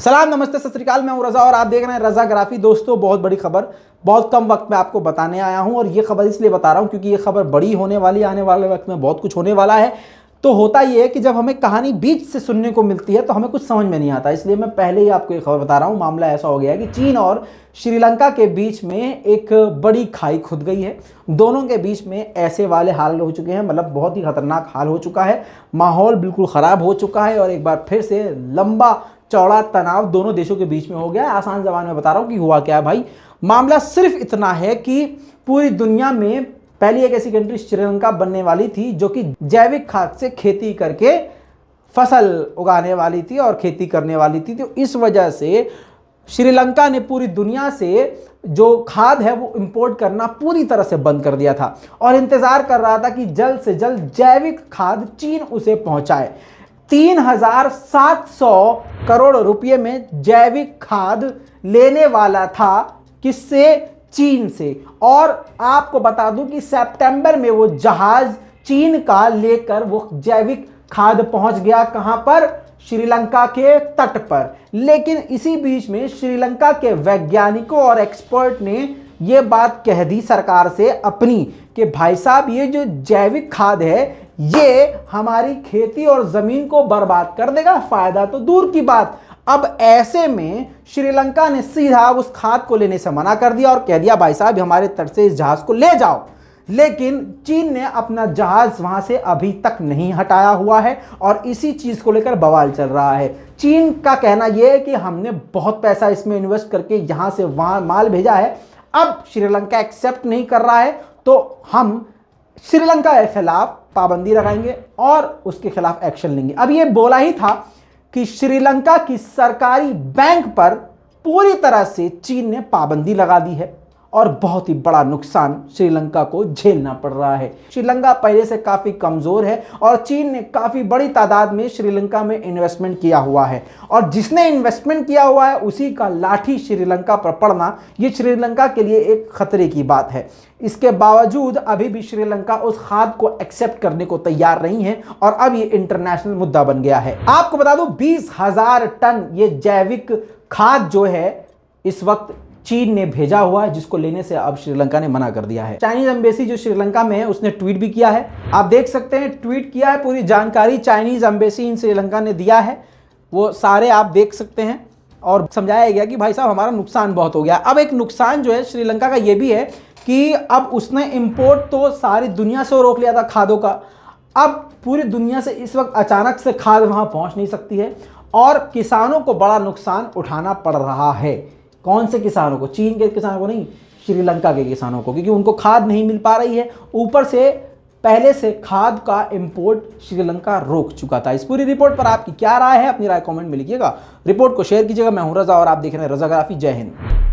सलाम, नमस्ते, सत श्री अकाल। मैं हूं रजा और आप देख रहे हैं रजाग्राफी। दोस्तों, बहुत बड़ी खबर बहुत कम वक्त में आपको बताने आया हूं और ये खबर इसलिए बता रहा हूं क्योंकि ये खबर बड़ी होने वाली है। आने वाले वक्त में बहुत कुछ होने वाला है। तो होता ये है कि जब हमें कहानी बीच से सुनने को मिलती है तो हमें कुछ समझ में नहीं आता, इसलिए मैं पहले ही आपको ये खबर बता रहा हूँ। मामला ऐसा हो गया है कि चीन और श्रीलंका के बीच में एक बड़ी खाई खुद गई है। दोनों के बीच में ऐसे वाले हाल हो चुके हैं, मतलब बहुत ही खतरनाक हाल हो चुका है। माहौल बिल्कुल ख़राब हो चुका है और एक बार फिर से लंबा चौड़ा तनाव दोनों देशों के बीच में हो गया है। आसान ज़बान में बता रहा हूँ कि हुआ क्या है भाई। मामला सिर्फ इतना है कि पूरी दुनिया में पहली एक ऐसी कंट्री श्रीलंका बनने वाली थी जो कि जैविक खाद से खेती करके फसल उगाने वाली थी और खेती करने वाली थी। तो इस वजह से श्रीलंका ने पूरी दुनिया से जो खाद है वो इंपोर्ट करना पूरी तरह से बंद कर दिया था और इंतज़ार कर रहा था कि जल्द से जल्द जैविक खाद चीन उसे पहुंचाए। 3,700 करोड़ रुपए में जैविक खाद लेने वाला था, किससे? चीन से। और आपको बता दूं कि सितंबर में वो जहाज चीन का लेकर वो जैविक खाद पहुंच गया। कहां पर? श्रीलंका के तट पर। लेकिन इसी बीच में श्रीलंका के वैज्ञानिकों और एक्सपर्ट ने ये बात कह दी सरकार से अपनी कि भाई साहब, ये जो जैविक खाद है ये हमारी खेती और जमीन को बर्बाद कर देगा, फायदा तो दूर की बात। अब ऐसे में श्रीलंका ने सीधा उस खाद को लेने से मना कर दिया और कह दिया भाई साहब हमारे तट से इस जहाज को ले जाओ। लेकिन चीन ने अपना जहाज वहां से अभी तक नहीं हटाया हुआ है और इसी चीज को लेकर बवाल चल रहा है। चीन का कहना यह है कि हमने बहुत पैसा इसमें इन्वेस्ट करके यहां से वहां माल भेजा है, अब श्रीलंका एक्सेप्ट नहीं कर रहा है तो हम श्रीलंका के खिलाफ पाबंदी लगाएंगे और उसके खिलाफ एक्शन लेंगे। अब ये बोला ही था कि श्रीलंका की सरकारी बैंक पर पूरी तरह से चीन ने पाबंदी लगा दी है और बहुत ही बड़ा नुकसान श्रीलंका को झेलना पड़ रहा है। श्रीलंका पहले से काफ़ी कमज़ोर है और चीन ने काफ़ी बड़ी तादाद में श्रीलंका में इन्वेस्टमेंट किया हुआ है और जिसने इन्वेस्टमेंट किया हुआ है उसी का लाठी श्रीलंका पर पड़ना ये श्रीलंका के लिए एक खतरे की बात है। इसके बावजूद अभी भी श्रीलंका उस खाद को एक्सेप्ट करने को तैयार नहीं है और अब ये इंटरनेशनल मुद्दा बन गया है। आपको बता दूं 20,000 टन ये जैविक खाद जो है इस वक्त चीन ने भेजा हुआ है, जिसको लेने से अब श्रीलंका ने मना कर दिया है। चाइनीज एम्बेसी जो श्रीलंका में है उसने ट्वीट भी किया है, आप देख सकते हैं, ट्वीट किया है। पूरी जानकारी चाइनीज एम्बेसी इन श्रीलंका ने दिया है, वो सारे आप देख सकते हैं और समझाया गया कि भाई साहब हमारा नुकसान बहुत हो गया। अब एक नुकसान जो है श्रीलंका का ये भी है कि अब उसने इंपोर्ट तो सारी दुनिया से रोक लिया था खादों का, अब पूरी दुनिया से इस वक्त अचानक से खाद वहां पहुंच नहीं सकती है और किसानों को बड़ा नुकसान उठाना पड़ रहा है। कौन से किसानों को? चीन के किसानों को नहीं, श्रीलंका के किसानों को, क्योंकि उनको खाद नहीं मिल पा रही है। ऊपर से पहले से खाद का इंपोर्ट श्रीलंका रोक चुका था। इस पूरी रिपोर्ट पर आपकी क्या राय है? अपनी राय कमेंट में लिखिएगा। रिपोर्ट को शेयर कीजिएगा। मैं हूं रजा और आप देख रहे हैं रजाग्राफी। जय हिंद।